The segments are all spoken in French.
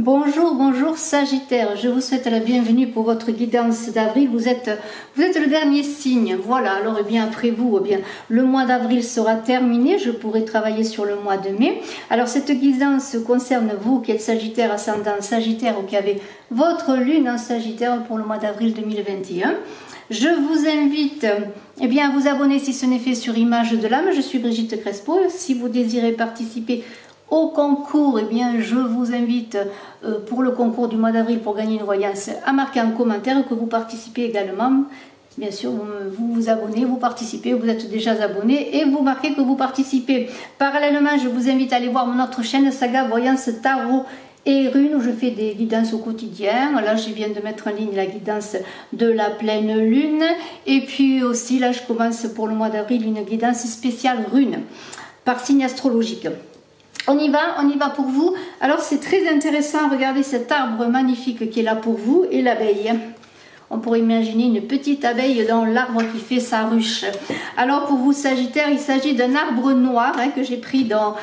Bonjour, bonjour Sagittaire, je vous souhaite la bienvenue pour votre guidance d'avril. Vous êtes le dernier signe, voilà. Alors bien après vous, bien le mois d'avril sera terminé, je pourrai travailler sur le mois de mai. Alors cette guidance concerne vous qui êtes Sagittaire, ascendant Sagittaire ou qui avez votre lune en Sagittaire pour le mois d'avril 2021. Je vous invite à vous abonner si ce n'est fait sur Image de l'âme. Je suis Brigitte Crespo. Si vous désirez participer au concours, je vous invite pour le concours du mois d'avril pour gagner une voyance à marquer en commentaire que vous participez également. Bien sûr, vous vous abonnez, vous participez, vous êtes déjà abonné et vous marquez que vous participez. Parallèlement, je vous invite à aller voir mon autre chaîne Saga Voyance Tarot et Runes où je fais des guidances au quotidien. Là, je viens de mettre en ligne la guidance de la pleine lune. Et puis aussi, là, je commence pour le mois d'avril une guidance spéciale Runes par signe astrologique. On y va pour vous. Alors c'est très intéressant, regardez cet arbre magnifique qui est là pour vous et l'abeille. On pourrait imaginer une petite abeille dans l'arbre qui fait sa ruche. Alors pour vous Sagittaire, il s'agit d'un arbre noir que j'ai pris dans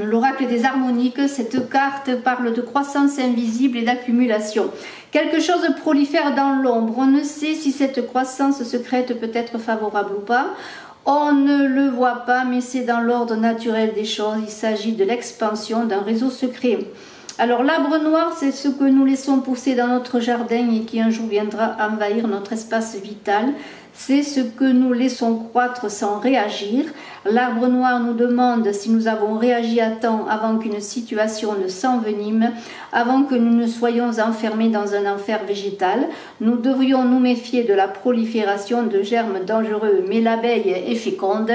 l'oracle des harmoniques. Cette carte parle de croissance invisible et d'accumulation. Quelque chose prolifère dans l'ombre. On ne sait si cette croissance secrète peut être favorable ou pas. On ne le voit pas, mais c'est dans l'ordre naturel des choses. Il s'agit de l'expansion d'un réseau secret. Alors l'arbre noir, c'est ce que nous laissons pousser dans notre jardin et qui un jour viendra envahir notre espace vital. C'est ce que nous laissons croître sans réagir. L'arbre noir nous demande si nous avons réagi à temps avant qu'une situation ne s'envenime, avant que nous ne soyons enfermés dans un enfer végétal. Nous devrions nous méfier de la prolifération de germes dangereux, mais l'abeille est féconde.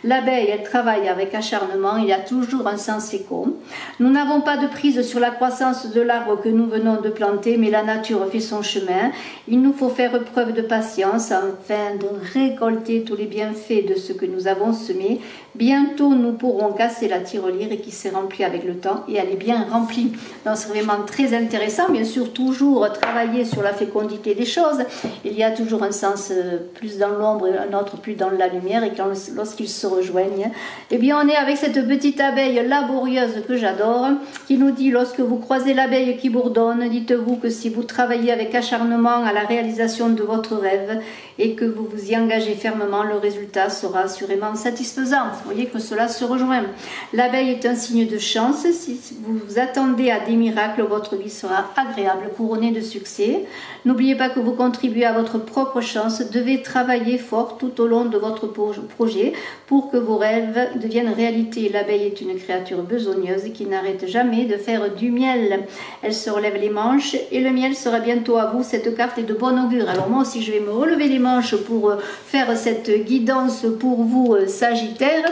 L'abeille, elle travaille avec acharnement, il y a toujours un sens écho. Nous n'avons pas de prise sur la croissance de l'arbre que nous venons de planter, mais la nature fait son chemin. Il nous faut faire preuve de patience afin de récolter tous les bienfaits de ce que nous avons semé. Bientôt nous pourrons casser la tirelire et qui s'est remplie avec le temps et elle est bien remplie. Donc c'est vraiment très intéressant. Bien sûr, toujours travailler sur la fécondité des choses. Il y a toujours un sens plus dans l'ombre et un autre plus dans la lumière, et lorsqu'ils se rejoignent, on est avec cette petite abeille laborieuse que j'adore, qui nous dit: lorsque vous croisez l'abeille qui bourdonne, dites-vous que si vous travaillez avec acharnement à la réalisation de votre rêve et que vous vous y engagez fermement, le résultat sera assurément satisfaisant. Vous voyez que cela se rejoint. L'abeille est un signe de chance. Si vous vous attendez à des miracles, votre vie sera agréable, couronnée de succès. N'oubliez pas que vous contribuez à votre propre chance. Devez travailler fort tout au long de votre projet pour que vos rêves deviennent réalité. L'abeille est une créature besogneuse qui n'arrête jamais de faire du miel. Elle se relève les manches et le miel sera bientôt à vous. Cette carte est de bon augure. Alors moi aussi, je vais me relever les manches pour faire cette guidance pour vous Sagittaire,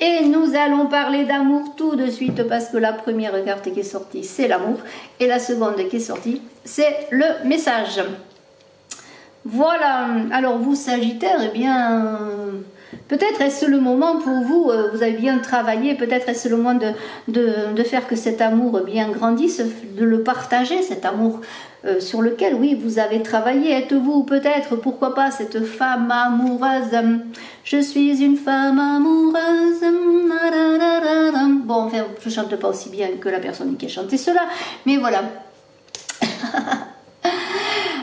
et nous allons parler d'amour tout de suite parce que la première carte qui est sortie c'est l'amour et la seconde qui est sortie c'est le message. Voilà, alors vous Sagittaire, peut-être est-ce le moment pour vous, vous avez bien travaillé, peut-être est-ce le moment de faire que cet amour bien grandisse, de le partager, cet amour sur lequel, oui, vous avez travaillé. Êtes-vous peut-être, pourquoi pas, cette femme amoureuse? Je suis une femme amoureuse. Bon, enfin, je ne chante pas aussi bien que la personne qui a chanté cela, mais voilà.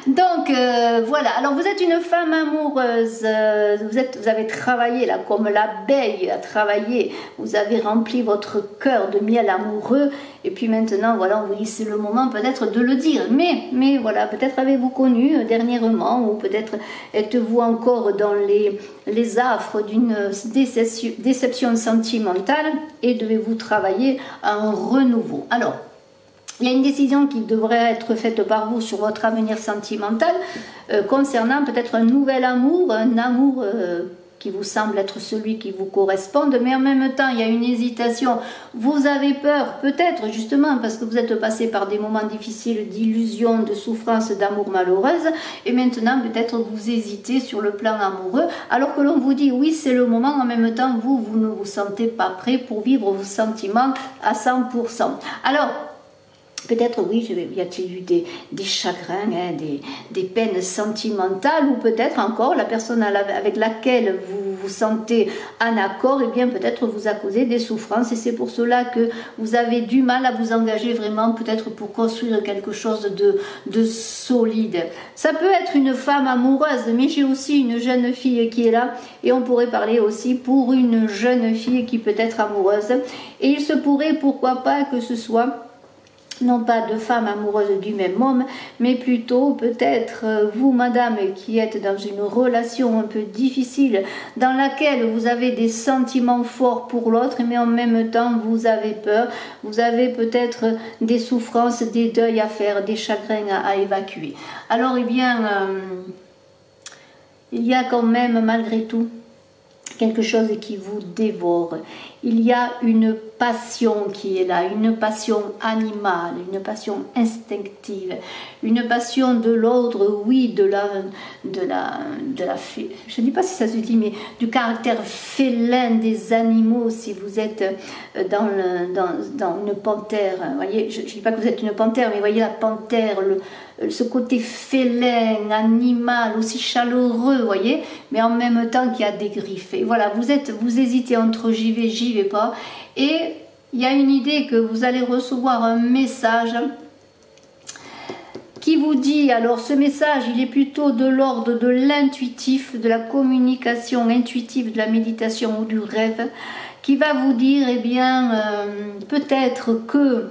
Donc voilà, alors vous êtes une femme amoureuse, vous avez travaillé là comme l'abeille a travaillé, vous avez rempli votre cœur de miel amoureux, et puis maintenant voilà, oui, c'est le moment peut-être de le dire, mais voilà, peut-être avez-vous connu dernièrement, ou peut-être êtes-vous encore dans les affres d'une déception sentimentale et devez-vous travailler à un renouveau. Alors, il y a une décision qui devrait être faite par vous sur votre avenir sentimental concernant peut-être un nouvel amour, un amour qui vous semble être celui qui vous corresponde, mais en même temps il y a une hésitation. Vous avez peur, peut-être justement parce que vous êtes passé par des moments difficiles d'illusion, de souffrance, d'amour malheureuse, et maintenant peut-être vous hésitez sur le plan amoureux, alors que l'on vous dit oui c'est le moment, en même temps vous ne vous sentez pas prêt pour vivre vos sentiments à 100%. Alors, peut-être, oui, y a-t-il eu des chagrins, des peines sentimentales, ou peut-être encore la personne avec laquelle vous sentez en accord, et bien peut-être vous a causé des souffrances, et c'est pour cela que vous avez du mal à vous engager vraiment, peut-être pour construire quelque chose de solide. Ça peut être une femme amoureuse, mais j'ai aussi une jeune fille qui est là, et on pourrait parler aussi pour une jeune fille qui peut être amoureuse, et il se pourrait, pourquoi pas, que ce soit non pas de femmes amoureuses du même homme, mais plutôt peut-être vous, madame, qui êtes dans une relation un peu difficile, dans laquelle vous avez des sentiments forts pour l'autre, mais en même temps vous avez peur, vous avez peut-être des souffrances, des deuils à faire, des chagrins à évacuer. Alors, eh bien, il y a quand même, malgré tout, quelque chose qui vous dévore. Il y a une passion qui est là, une passion animale, une passion instinctive, une passion de l'ordre, oui, je ne dis pas si ça se dit, mais du caractère félin des animaux, si vous êtes dans une panthère. Voyez, je ne dis pas que vous êtes une panthère, mais voyez la panthère, ce côté félin, animal, aussi chaleureux, voyez, mais en même temps qui a des griffes. Et voilà, vous hésitez entre j'y vais pas, et il y a une idée que vous allez recevoir un message qui vous dit, alors ce message il est plutôt de l'ordre de l'intuitif, de la communication intuitive, de la méditation ou du rêve, qui va vous dire, eh bien, peut-être que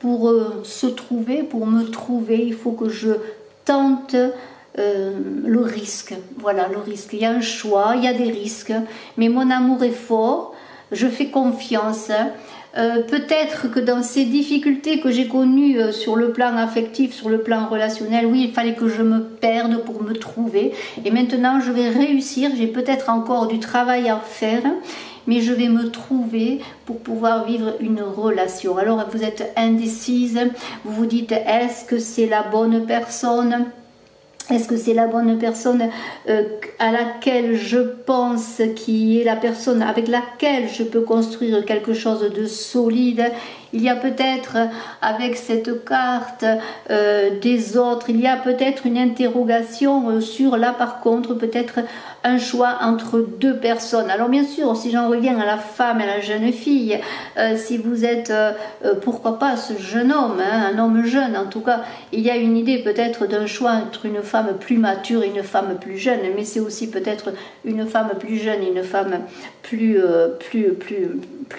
pour me trouver, il faut que je tente le risque. Voilà, le risque. Il y a un choix, il y a des risques, mais mon amour est fort, je fais confiance. Peut-être que dans ces difficultés que j'ai connues sur le plan affectif, sur le plan relationnel, oui, il fallait que je me perde pour me trouver. Et maintenant, je vais réussir. J'ai peut-être encore du travail à faire, mais je vais me trouver pour pouvoir vivre une relation. Alors, vous êtes indécise. Vous vous dites, est-ce que c'est la bonne personne ? Est-ce que c'est la bonne personne à laquelle je pense, qui est la personne avec laquelle je peux construire quelque chose de solide? Il y a peut-être, avec cette carte des autres, il y a peut-être une interrogation sur là, par contre, peut-être un choix entre deux personnes. Alors bien sûr, si j'en reviens à la femme et à la jeune fille, si vous êtes, pourquoi pas, ce jeune homme, hein, un homme jeune en tout cas, il y a une idée peut-être d'un choix entre une femme plus mature et une femme plus jeune, mais c'est aussi peut-être une femme plus jeune et une femme plus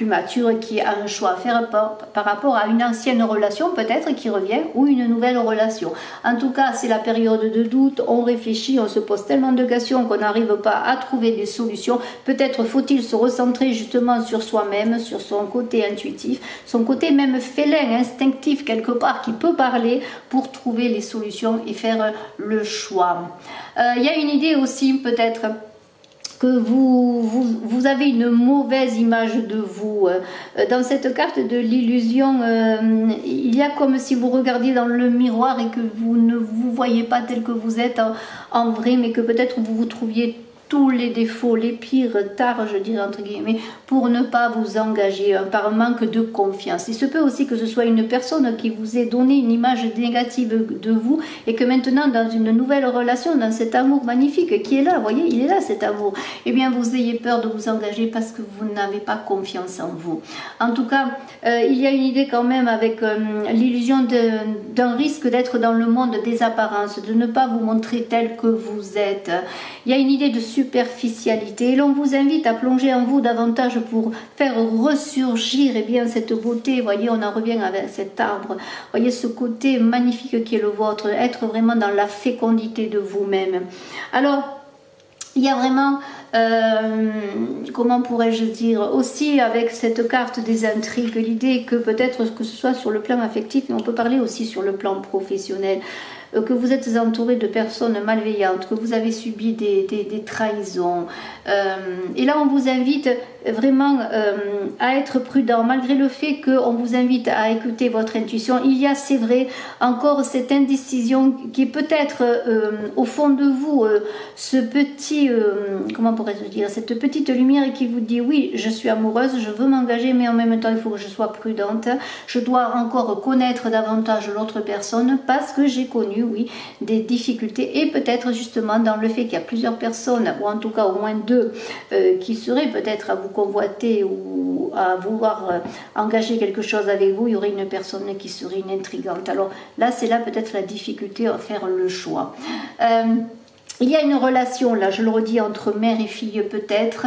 mature qui a un choix à faire par rapport à une ancienne relation peut-être qui revient, ou une nouvelle relation. En tout cas, c'est la période de doute, on réfléchit, on se pose tellement de questions qu'on n'arrive pas à trouver des solutions. Peut-être faut-il se recentrer justement sur soi-même, sur son côté intuitif, son côté même félin, instinctif quelque part, qui peut parler pour trouver les solutions et faire le choix. Il y a une idée aussi peut-être que vous avez une mauvaise image de vous. Dans cette carte de l'illusion, il y a comme si vous regardiez dans le miroir et que vous ne vous voyez pas tel que vous êtes en vrai, mais que peut-être vous vous trouviez tous les défauts, les pires tares, je dirais entre guillemets, pour ne pas vous engager par manque de confiance. Il se peut aussi que ce soit une personne qui vous ait donné une image négative de vous et que maintenant dans une nouvelle relation, dans cet amour magnifique qui est là, vous voyez, il est là cet amour, eh bien vous ayez peur de vous engager parce que vous n'avez pas confiance en vous. En tout cas, il y a une idée quand même avec l'illusion d'un risque d'être dans le monde des apparences, de ne pas vous montrer tel que vous êtes. Il y a une idée de superficialité et l'on vous invite à plonger en vous davantage pour faire ressurgir eh bien, cette beauté. Voyez, on en revient avec cet arbre, voyez ce côté magnifique qui est le vôtre, être vraiment dans la fécondité de vous-même. Alors il y a vraiment, comment pourrais-je dire, aussi avec cette carte des intrigues, l'idée que peut-être que ce soit sur le plan affectif, mais on peut parler aussi sur le plan professionnel, que vous êtes entouré de personnes malveillantes, que vous avez subi des trahisons. Et là, on vous invite vraiment à être prudent, malgré le fait qu'on vous invite à écouter votre intuition. Il y a, c'est vrai, encore cette indécision qui est peut-être au fond de vous, ce petit, comment pourrais-je dire, cette petite lumière qui vous dit oui, je suis amoureuse, je veux m'engager, mais en même temps il faut que je sois prudente, je dois encore connaître davantage l'autre personne parce que j'ai connu, oui, des difficultés, et peut-être justement dans le fait qu'il y a plusieurs personnes, ou en tout cas au moins deux, qui seraient peut-être à vous convoiter ou à vouloir engager quelque chose avec vous, il y aurait une personne qui serait une intrigante. Alors là, c'est là peut-être la difficulté à faire le choix. Il y a une relation, là je le redis, entre mère et fille peut-être,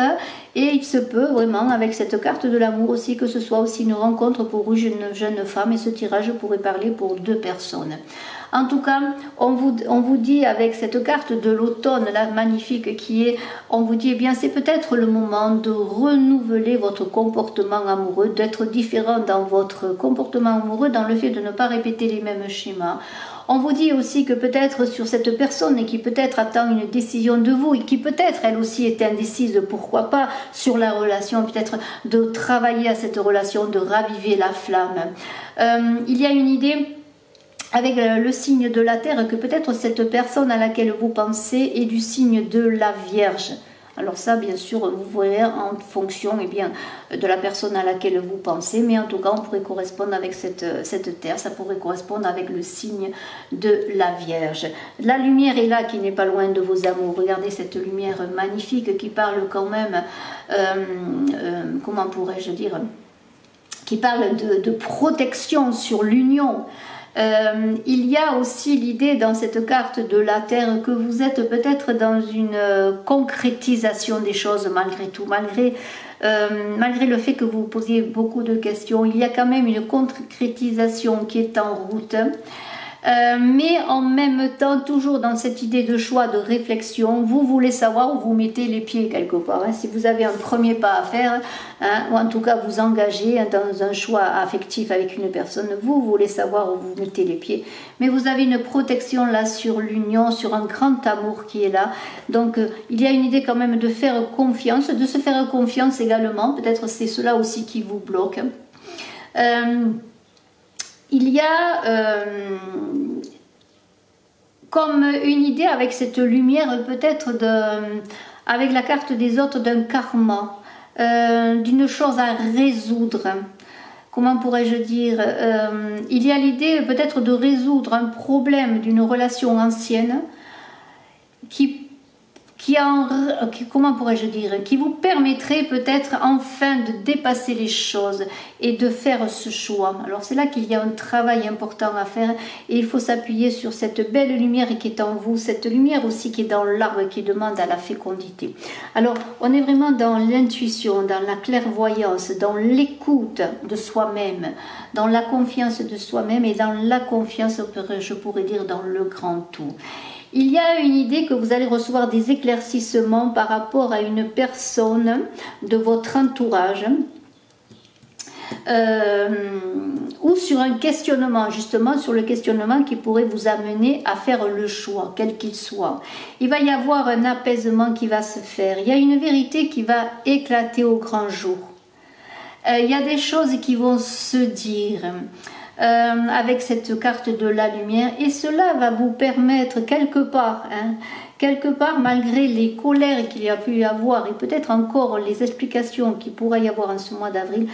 et il se peut vraiment avec cette carte de l'amour aussi que ce soit aussi une rencontre pour une jeune femme, et ce tirage pourrait parler pour deux personnes. En tout cas, on vous dit avec cette carte de l'automne, là, magnifique, qui est, on vous dit, eh bien, c'est peut-être le moment de renouveler votre comportement amoureux, d'être différent dans votre comportement amoureux, dans le fait de ne pas répéter les mêmes schémas. On vous dit aussi que peut-être sur cette personne qui peut-être attend une décision de vous et qui peut-être elle aussi est indécise, pourquoi pas, sur la relation, peut-être de travailler à cette relation, de raviver la flamme. Il y a une idée avec le signe de la terre que peut-être cette personne à laquelle vous pensez est du signe de la Vierge. Alors ça, bien sûr, vous verrez en fonction de la personne à laquelle vous pensez, mais en tout cas, on pourrait correspondre avec cette terre, ça pourrait correspondre avec le signe de la Vierge. La lumière est là, qui n'est pas loin de vos amours. Regardez cette lumière magnifique qui parle quand même, comment pourrais-je dire, qui parle de protection sur l'union. Il y a aussi l'idée dans cette carte de la Terre que vous êtes peut-être dans une concrétisation des choses malgré tout, malgré le fait que vous posiez beaucoup de questions. Il y a quand même une concrétisation qui est en route. Mais en même temps, toujours dans cette idée de choix, de réflexion, vous voulez savoir où vous mettez les pieds quelque part. Si vous avez un premier pas à faire, ou en tout cas vous engager dans un choix affectif avec une personne, vous voulez savoir où vous mettez les pieds. Mais vous avez une protection là sur l'union, sur un grand amour qui est là. Donc il y a une idée quand même de faire confiance, de se faire confiance également. Peut-être c'est cela aussi qui vous bloque. Il y a comme une idée avec cette lumière peut-être avec la carte des autres d'un karma, d'une chose à résoudre. Comment pourrais-je dire, il y a l'idée peut-être de résoudre un problème d'une relation ancienne comment pourrais-je dire, qui vous permettrait peut-être enfin de dépasser les choses et de faire ce choix. Alors c'est là qu'il y a un travail important à faire, et il faut s'appuyer sur cette belle lumière qui est en vous, cette lumière aussi qui est dans l'arbre qui demande à la fécondité. Alors on est vraiment dans l'intuition, dans la clairvoyance, dans l'écoute de soi-même, dans la confiance de soi-même et dans la confiance, je pourrais dire, dans le grand tout. Il y a une idée que vous allez recevoir des éclaircissements par rapport à une personne de votre entourage, ou sur un questionnement, justement sur le questionnement qui pourrait vous amener à faire le choix, quel qu'il soit. Il va y avoir un apaisement qui va se faire, il y a une vérité qui va éclater au grand jour. Il y a des choses qui vont se dire avec cette carte de la lumière, et cela va vous permettre quelque part, malgré les colères qu'il y a pu y avoir et peut-être encore les explications qu'il pourrait y avoir en ce mois d'avril,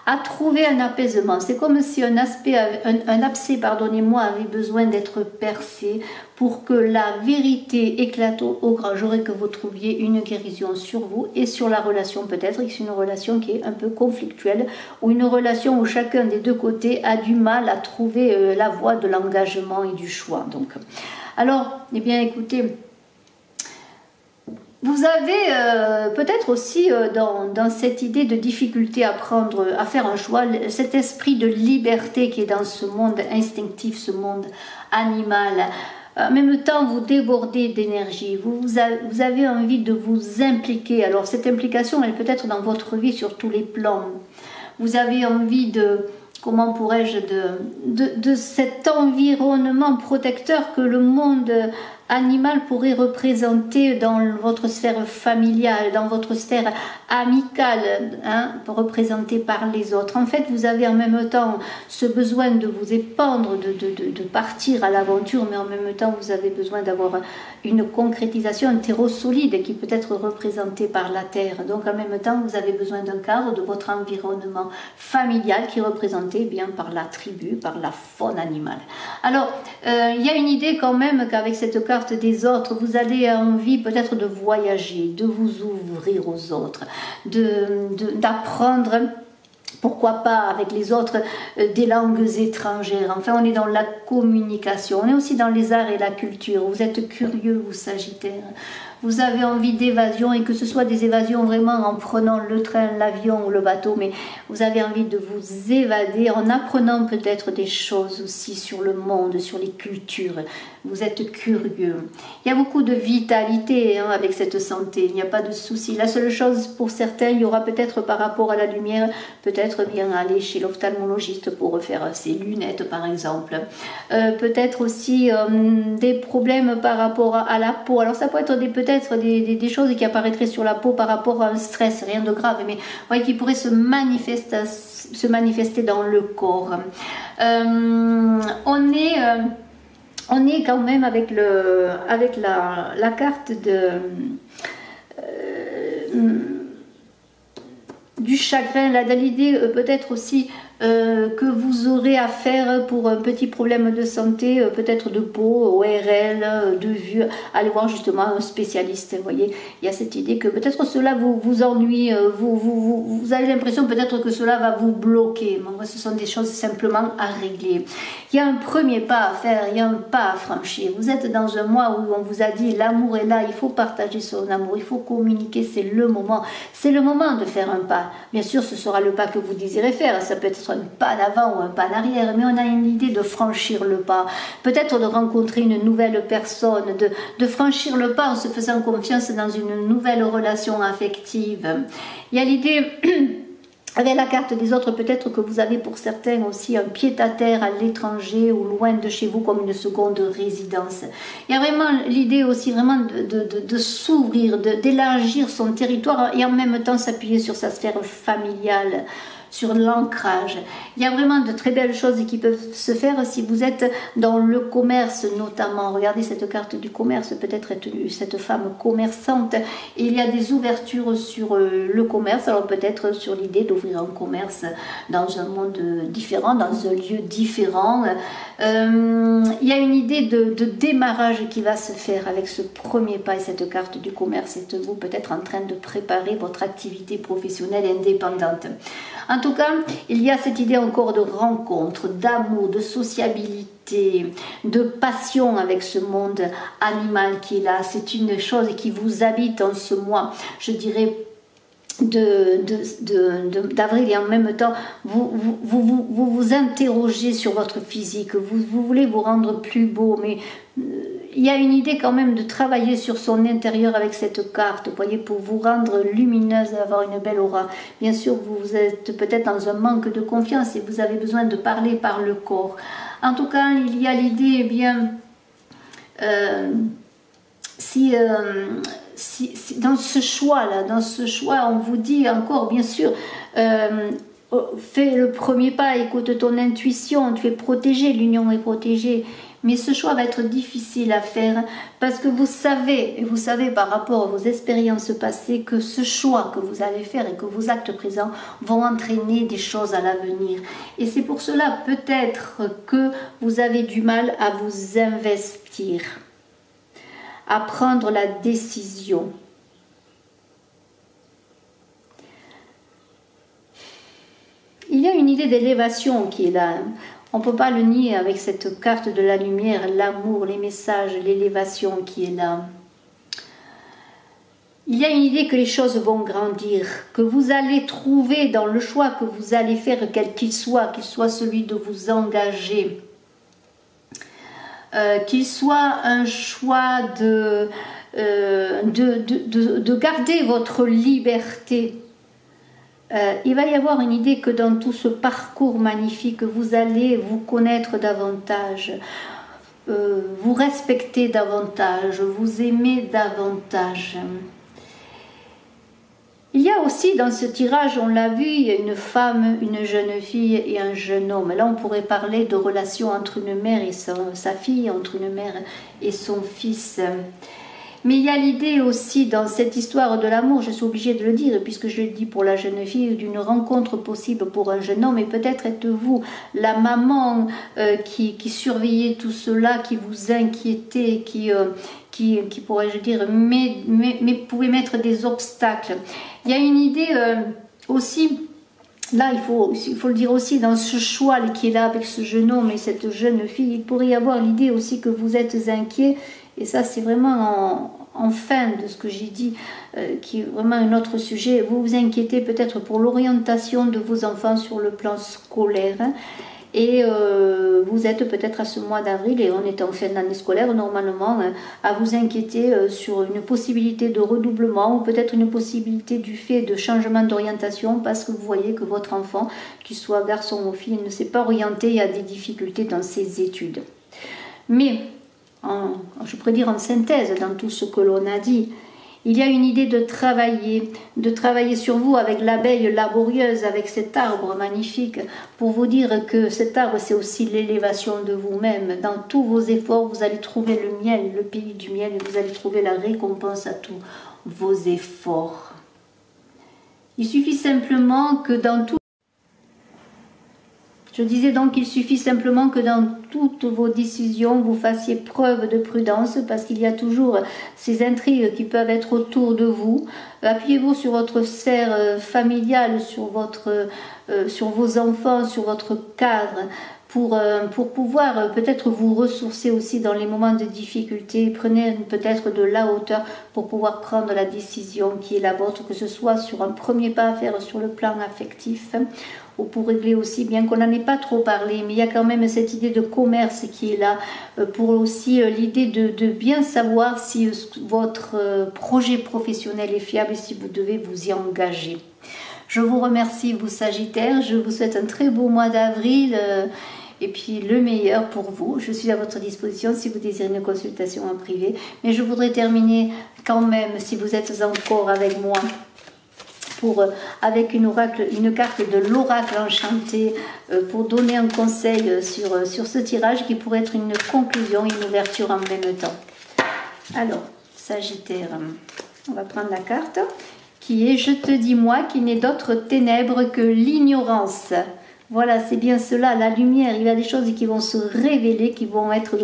à trouver un apaisement. C'est comme si un abcès, pardonnez-moi, avait besoin d'être percé pour que la vérité éclate au grand jour et que vous trouviez une guérison sur vous et sur la relation peut-être, et c'est une relation qui est un peu conflictuelle, ou une relation où chacun des deux côtés a du mal à trouver la voie de l'engagement et du choix. Donc, alors, eh bien écoutez, vous avez peut-être aussi dans cette idée de difficulté à faire un choix, cet esprit de liberté qui est dans ce monde instinctif, ce monde animal. En même temps, vous débordez d'énergie, vous avez envie de vous impliquer. Alors cette implication, elle peut être dans votre vie sur tous les plans. Vous avez envie comment pourrais-je, de cet environnement protecteur que le monde animal pourrait représenter dans votre sphère familiale, dans votre sphère amicale, hein, représentée par les autres. En fait, vous avez en même temps ce besoin de vous épandre, de partir à l'aventure, mais en même temps, vous avez besoin d'avoir une concrétisation, un terreau solide qui peut être représenté par la terre. Donc, en même temps, vous avez besoin d'un cadre de votre environnement familial qui est représenté bien par la tribu, par la faune animale. Alors, il y a une idée quand même qu'avec cette carte des autres, vous avez envie peut-être de voyager, de vous ouvrir aux autres, d'apprendre, pourquoi pas avec les autres, des langues étrangères. Enfin, on est dans la communication, on est aussi dans les arts et la culture. Vous êtes curieux, vous Sagittaire. Vous avez envie d'évasion, et que ce soit des évasions vraiment en prenant le train, l'avion ou le bateau, mais vous avez envie de vous évader en apprenant peut-être des choses aussi sur le monde, sur les cultures. Vous êtes curieux. Il y a beaucoup de vitalité hein, avec cette santé, il n'y a pas de souci. La seule chose pour certains, il y aura peut-être par rapport à la lumière, peut-être bien aller chez l'ophtalmologiste pour refaire ses lunettes par exemple. Peut-être aussi des problèmes par rapport à la peau. Alors ça peut être peut-être des choses qui apparaîtraient sur la peau par rapport à un stress, rien de grave, mais voyez, qui pourrait se manifester dans le corps. On est quand même avec la carte du chagrin, là, dans l'idée peut-être aussi que vous aurez à faire pour un petit problème de santé, peut-être de peau, ORL, de vue, allez voir justement un spécialiste. Vous voyez, il y a cette idée que peut-être cela vous ennuie, vous avez l'impression peut-être que cela va vous bloquer. Mais ce sont des choses simplement à régler. Il y a un premier pas à faire, il y a un pas à franchir. Vous êtes dans un mois où on vous a dit l'amour est là, il faut partager son amour, il faut communiquer, c'est le moment. C'est le moment de faire un pas. Bien sûr, ce sera le pas que vous désirez faire, ça peut être un pas d'avant ou un pas d'arrière, mais on a une idée de franchir le pas, peut-être de rencontrer une nouvelle personne, de franchir le pas en se faisant confiance dans une nouvelle relation affective. Il y a l'idée avec la carte des autres, peut-être que vous avez pour certains aussi un pied-à-terre à l'étranger ou loin de chez vous comme une seconde résidence. Il y a vraiment l'idée aussi vraiment de s'ouvrir, d'élargir son territoire et en même temps s'appuyer sur sa sphère familiale, sur l'ancrage. Il y a vraiment de très belles choses qui peuvent se faire si vous êtes dans le commerce notamment. Regardez cette carte du commerce, peut-être cette femme commerçante. Et il y a des ouvertures sur le commerce, alors peut-être sur l'idée d'ouvrir un commerce dans un monde différent, dans un lieu différent. Il y a une idée de démarrage qui va se faire avec ce premier pas et cette carte du commerce. Êtes-vous peut-être en train de préparer votre activité professionnelle indépendante? En tout cas, il y a cette idée encore de rencontre, d'amour, de sociabilité, de passion avec ce monde animal qui est là. C'est une chose qui vous habite en ce mois, je dirais, d'avril, et en même temps vous interrogez sur votre physique, vous voulez vous rendre plus beau, mais il y a une idée quand même de travailler sur son intérieur avec cette carte, vous voyez, pour vous rendre lumineuse et avoir une belle aura. Bien sûr, vous êtes peut-être dans un manque de confiance et vous avez besoin de parler par le corps. En tout cas, il y a l'idée, eh bien, si dans ce choix-là, on vous dit encore, bien sûr, fais le premier pas, écoute ton intuition, tu es protégé, l'union est protégée. Mais ce choix va être difficile à faire parce que vous savez par rapport à vos expériences passées que ce choix que vous allez faire et que vos actes présents vont entraîner des choses à l'avenir. Et c'est pour cela peut-être que vous avez du mal à vous investir, à prendre la décision. Il y a une idée d'élévation qui est là. On ne peut pas le nier avec cette carte de la lumière, l'amour, les messages, l'élévation qui est là. Il y a une idée que les choses vont grandir, que vous allez trouver dans le choix que vous allez faire, quel qu'il soit celui de vous engager, qu'il soit un choix de garder votre liberté. Il va y avoir une idée que dans tout ce parcours magnifique, vous allez vous connaître davantage. vous respectez davantage, vous aimez davantage. Il y a aussi dans ce tirage, on l'a vu, il y a une femme, une jeune fille et un jeune homme. Là, on pourrait parler de relation entre une mère et sa fille, entre une mère et son fils. Mais il y a l'idée aussi dans cette histoire de l'amour, je suis obligée de le dire, puisque je le dis pour la jeune fille, d'une rencontre possible pour un jeune homme. Et peut-être êtes-vous la maman qui surveillait tout cela, qui vous inquiétait, qui pourrais-je dire, mais pouvait mettre des obstacles. Il y a une idée aussi, là il faut le dire aussi, dans ce choix qui est là avec ce jeune homme et cette jeune fille, il pourrait y avoir l'idée aussi que vous êtes inquiet, et ça c'est vraiment en fin de ce que j'ai dit, qui est vraiment un autre sujet. Vous vous inquiétez peut-être pour l'orientation de vos enfants sur le plan scolaire, et vous êtes peut-être à ce mois d'avril, et on est en fin d'année scolaire normalement, à vous inquiéter sur une possibilité de redoublement, ou peut-être une possibilité du fait de changement d'orientation, parce que vous voyez que votre enfant, qu'il soit garçon ou fille, ne s'est pas orienté, il y a des difficultés dans ses études. Mais, je pourrais dire en synthèse, dans tout ce que l'on a dit, il y a une idée de travailler sur vous avec l'abeille laborieuse, avec cet arbre magnifique, pour vous dire que cet arbre, c'est aussi l'élévation de vous-même. Dans tous vos efforts, vous allez trouver le miel, le pays du miel, et vous allez trouver la récompense à tous vos efforts. Il suffit simplement que dans tout... Je disais donc qu'il suffit simplement que dans toutes vos décisions, vous fassiez preuve de prudence, parce qu'il y a toujours ces intrigues qui peuvent être autour de vous. Appuyez-vous sur votre sphère familiale, sur vos enfants, sur votre cadre, pour pouvoir peut-être vous ressourcer aussi dans les moments de difficulté. Prenez peut-être de la hauteur pour pouvoir prendre la décision qui est la vôtre, que ce soit sur un premier pas à faire sur le plan affectif, ou pour régler aussi, bien qu'on n'en ait pas trop parlé, mais il y a quand même cette idée de commerce qui est là, pour aussi l'idée de bien savoir si votre projet professionnel est fiable et si vous devez vous y engager. Je vous remercie, vous Sagittaires, je vous souhaite un très beau mois d'avril, et puis le meilleur pour vous. Je suis à votre disposition si vous désirez une consultation en privé, mais je voudrais terminer quand même, si vous êtes encore avec moi, avec une carte de l'oracle enchanté, pour donner un conseil sur ce tirage qui pourrait être une conclusion et une ouverture en même temps. Alors, Sagittaire, on va prendre la carte qui est « Je te dis moi qu'il n'est d'autre ténèbres que l'ignorance ». Voilà, c'est bien cela, la lumière. Il y a des choses qui vont se révéler, qui vont être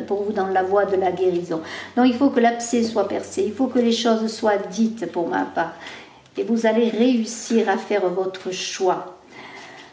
pour vous dans la voie de la guérison. Donc il faut que l'abcès soit percé, il faut que les choses soient dites pour ma part. Et vous allez réussir à faire votre choix.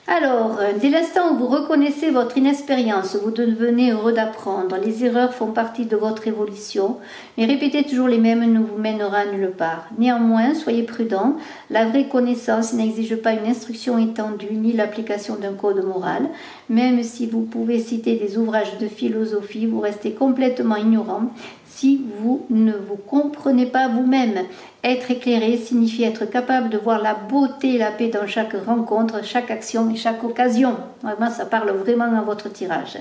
Alors, dès l'instant où vous reconnaissez votre inexpérience, vous devenez heureux d'apprendre. Les erreurs font partie de votre évolution, mais répéter toujours les mêmes ne vous mènera nulle part. Néanmoins, soyez prudent. La vraie connaissance n'exige pas une instruction étendue ni l'application d'un code moral. Même si vous pouvez citer des ouvrages de philosophie, vous restez complètement ignorant si vous ne vous comprenez pas vous-même. Être éclairé signifie être capable de voir la beauté et la paix dans chaque rencontre, chaque action et chaque occasion. Vraiment, ça parle vraiment à votre tirage.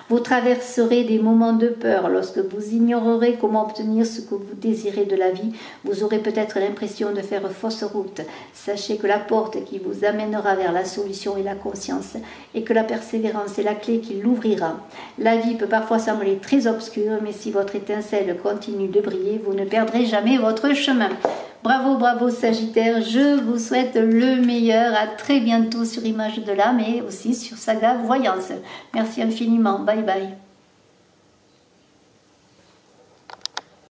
Vous traverserez des moments de peur lorsque vous ignorerez comment obtenir ce que vous désirez de la vie. Vous aurez peut-être l'impression de faire fausse route. Sachez que la porte qui vous amènera vers la solution est la conscience, et que la persévérance est la clé qui l'ouvrira. La vie peut parfois sembler très obscure, mais si votre étincelle continue de briller, vous ne perdrez jamais votre chemin. Bravo, bravo Sagittaire, je vous souhaite le meilleur. À très bientôt sur Image de l'âme et aussi sur Saga Voyance. Merci infiniment, bye bye.